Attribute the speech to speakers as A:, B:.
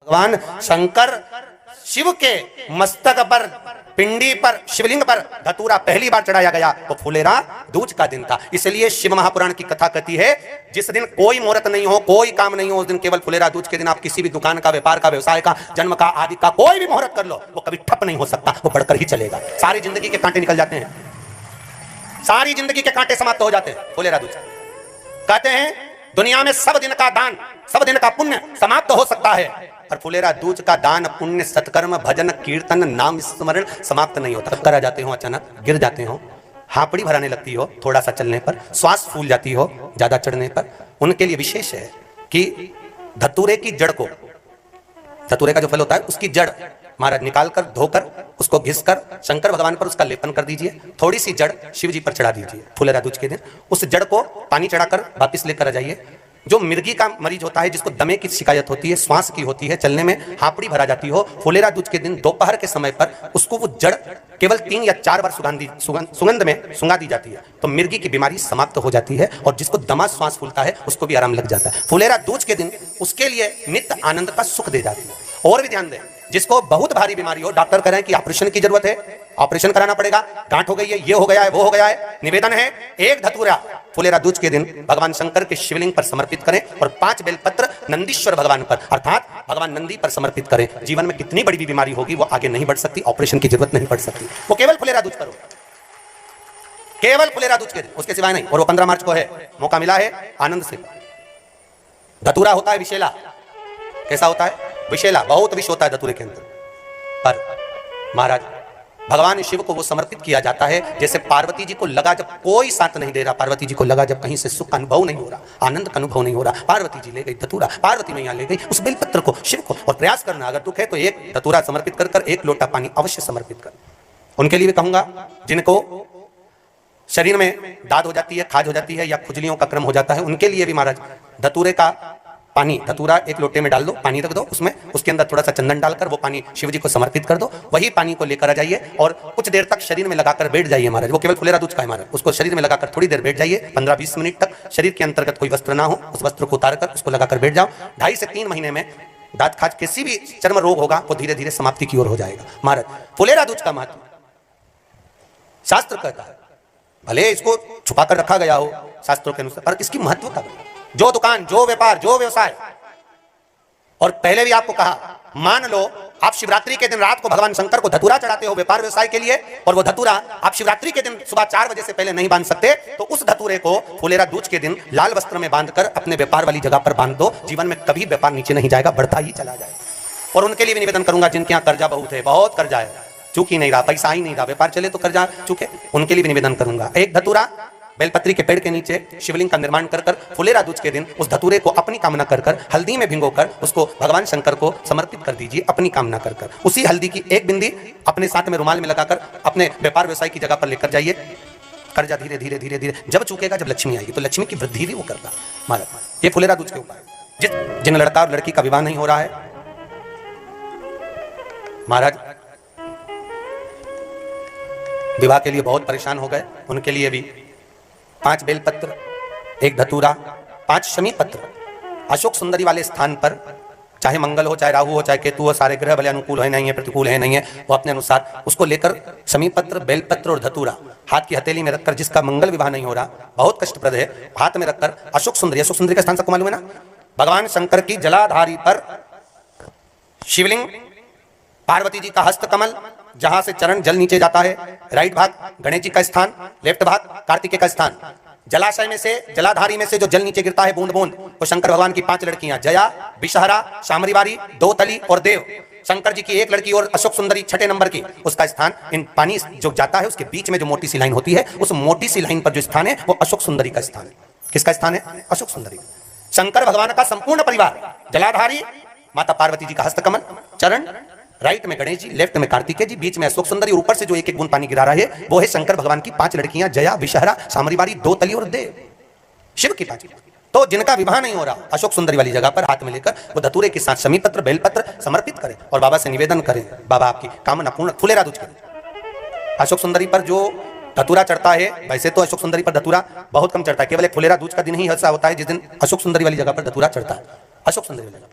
A: भगवान शंकर शिव के मस्तक पर, पिंडी पर, शिवलिंग पर धतूरा पहली बार चढ़ाया गया वो फुलेरा दूज का दिन था। इसलिए शिव महापुराण की कथा कहती है जिस दिन कोई मुहूर्त नहीं हो, कोई काम नहीं हो, उस दिन केवल फुलेरा दूज के दिन आप किसी भी दुकान का, व्यापार का, व्यवसाय का, जन्म का, आदि का कोई भी मुहूर्त कर लो, वो कभी ठप नहीं हो सकता, वो बढ़कर ही चलेगा। सारी जिंदगी के कांटे निकल जाते हैं, सारी जिंदगी के कांटे समाप्त हो जाते हैं फुलेरा दूज। कहते हैं दुनिया में सब दिन का दान, सब दिन का पुण्य समाप्त हो सकता है, पर फुलेरा दूज का दान, पुण्य, सत्कर्म, भजन, कीर्तन, नाम स्मरण समाप्त नहीं होता। करा जाते हो, अचानक गिर जाते हो, हापड़ी भराने लगती हो थोड़ा सा चलने पर, श्वास फूल जाती हो ज्यादा चढ़ने पर, उनके लिए विशेष है कि धतूरे की जड़ को, धतूरे का जो फल होता है उसकी जड़ महाराज निकाल कर, धोकर, उसको घिस कर शंकर भगवान पर उसका लेपन कर दीजिए, थोड़ी सी जड़ शिव जी पर चढ़ा दीजिए फुलेरा दूज के दिन। उस जड़ को पानी चढ़ाकर वापिस लेकर आ जाइए। जो मिर्गी का मरीज होता है, जिसको दमे की शिकायत होती है, श्वास की होती है, चलने में हापड़ी भरा जाती हो, फुलेरा दूज के दिन दोपहर के समय पर उसको वो जड़ केवल 3 या 4 बार सुगंध में सुंगा दी जाती है, तो मिर्गी की बीमारी समाप्त हो जाती है और जिसको दमा श्वास फूलता है उसको भी आराम लग जाता है। फुलेरा दूज के दिन उसके लिए नित्य आनंद का सुख दे जाती है। और भी ध्यान दें, जिसको बहुत भारी बीमारी हो, डॉक्टर कह रहे हैं कि ऑपरेशन की जरूरत है, ऑपरेशन कराना पड़ेगा, गांठ हो गई है, ये हो गया है, वो हो गया है, निवेदन है एक धतूरा फुलेरा दूज के दिन भगवान शंकर के शिवलिंग पर समर्पित करें और 5 बेलपत्र नंदीश्वर भगवान पर अर्थात भगवान नंदी पर समर्पित करें। जीवन में कितनी बड़ी भी बीमारी होगी वो आगे नहीं बढ़ सकती, ऑपरेशन की जरूरत नहीं पड़ सकती, वो केवल फुलेरा दूज करो, केवल फुलेरा दूज के दिन, उसके सिवाय नहीं। और वो 15 मार्च को है, मौका मिला है, आनंद से। धतूरा होता है विशेला, कैसा होता है? विशेला, बहुत विष होता है धतूरे के अंदर, पर महाराज भगवान शिव को वो समर्पित किया जाता है जैसे पार्वती जी को लगा जब कोई साथ नहीं दे रहा, पार्वती जी को लगा जब कहीं से सुख का अनुभव नहीं हो रहा, आनंद का अनुभव नहीं हो रहा, पार्वती जी ले गई धतूरा, पार्वती मैया ले गई उस बेलपत्र को शिव को। और प्रयास करना, अगर दुख है तो एक धतूरा समर्पित कर कर 1 लोटा पानी अवश्य समर्पित कर। उनके लिए भी कहूंगा जिनको शरीर में दाद हो जाती है, खाज हो जाती है या खुजलियों का क्रम हो जाता है, उनके लिए भी महाराज धतूरे का पानी, धतूरा 1 लोटे में डाल दो, पानी रख दो उसमें, उसके अंदर थोड़ा सा चंदन डालकर वो पानी शिव जी को समर्पित कर दो। वही पानी को लेकर आ जाइए और कुछ देर तक शरीर में लगाकर बैठ जाइए महाराज। वो केवल फुलेरा दूज का है महाराज, उसको शरीर में लगाकर थोड़ी देर बैठ जाइए, 15-20 मिनट तक। शरीर के अंतर्गत कोई वस्त्र ना हो, उस वस्त्र को उतार कर उसको लगाकर बैठ जाओ। 2.5 से 3 महीने में दांत खाज, किसी भी चर्म रोग होगा वो धीरे धीरे समाप्ति की ओर हो जाएगा। महाराज फुलेरा दूज का महत्व शास्त्र कहता है, भले इसको छुपा कर रखा गया हो शास्त्रों के अनुसार, पर इसकी महत्व का जो दुकान, जो व्यापार, जो व्यवसाय, और पहले भी आपको कहा, मान लो आप शिवरात्रि के दिन रात को भगवान शंकर को धतूरा चढ़ाते हो व्यापार व्यवसाय के लिए, और वो धतूरा आप शिवरात्रि के दिन सुबह 4 बजे से पहले नहीं बांध सकते, तो उस धतूरे को फुलेरा दूज के दिन लाल वस्त्र में बांधकर अपने व्यापार वाली जगह पर बांध दो। जीवन में कभी व्यापार नीचे नहीं जाएगा, बढ़ता ही चला जाएगा। और उनके लिए भी निवेदन करूंगा जिनके यहाँ कर्जा बहुत है, बहुत कर्जा है, चूक ही नहीं रहा, पैसा ही नहीं रहा, व्यापार चले तो कर्जा चूके, उनके लिए भी निवेदन करूंगा। एक धतूरा बेलपत्री के पेड़ के नीचे शिवलिंग का निर्माण कर कर फुलेरा दूज के दिन उस धतूरे को अपनी कामना कर कर हल्दी में भिगोकर उसको भगवान शंकर को समर्पित कर दीजिए अपनी कामना कर कर। उसी हल्दी की 1 बिंदी अपने साथ में रुमाल में लगाकर अपने व्यापार व्यवसाय की जगह पर लेकर जाइए। कर्जा धीरे धीरे धीरे धीरे जब चूकेगा, जब लक्ष्मी आएगी तो लक्ष्मी की वृद्धि भी वो करता। महाराज ये फुलेरा दूज के उपाय। जिन लड़का और लड़की का विवाह नहीं हो रहा है, महाराज विवाह के लिए बहुत परेशान हो गए, उनके लिए भी 5 बेलपत्र, 1 धतूरा, 5 शमी पत्र अशोक सुंदरी वाले स्थान पर, चाहे मंगल हो, चाहे राहु हो, चाहे केतु हो, सारे ग्रह भले अनुकूल है नहीं है, प्रतिकूल है नहीं है, वो अपने अनुसार उसको लेकर शमी पत्र, बेलपत्र और धतूरा हाथ की हथेली में रखकर, जिसका मंगल विवाह नहीं हो रहा, बहुत कष्टप्रद है, हाथ में रखकर अशोक सुंदरी का स्थान सबको मालूम है ना, भगवान शंकर की जलाधारी पर शिवलिंग, पार्वती जी का हस्तकमल, जहां से चरण जल नीचे जाता है, राइट भाग गणेश जी का स्थान, लेफ्ट भाग कार्तिकेय का स्थान। जलाशय में से, जलाधारी में से जो जल नीचे गिरता है बूंद बूंद, वो शंकर भगवान की 5 लड़कियां, जया, विषहरा, शामरीवारी, दोतली और देव। शंकर जी की 1 लड़की और अशोक सुंदरी 6ठे नंबर की, उसका स्थान, इन पानी जो जाता है उसके बीच में जो मोटी सी लाइन होती है, उस मोटी सी लाइन पर जो स्थान है वो अशोक सुंदरी का स्थान है। किसका स्थान है? अशोक सुंदरी। शंकर भगवान का संपूर्ण परिवार, जलाधारी माता पार्वती जी का हस्तकमल, चरण, राइट में गणेश जी, लेफ्ट में कार्तिकेय जी, बीच में अशोक सुंदरी, और ऊपर से जो 1-1 बूंद पानी गिरा रहा है वो है शंकर भगवान की 5 लड़कियां, जया, विषहरा, शामरीवारी, दोतली और देव। शिव की 5। तो जिनका विवाह नहीं हो रहा, अशोक सुंदरी वाली जगह पर हाथ में लेकर वो धतूरे के साथ शमी पत्र, बेलपत्र समर्पित करें और बाबा से निवेदन करें, बाबा आपकी कामना पूर्ण। फुलेरा दूज करें। अशोक सुंदरी पर जो धतूरा चढ़ता है, वैसे तो अशोक सुंदरी पर धतूरा बहुत कम चढ़ता है, केवल एक फुलेरा दूज का दिन ही ऐसा होता है जिस दिन अशोक सुंदरी वाली जगह पर धतूरा चढ़ता है। अशोक सुंदरी वाली जगह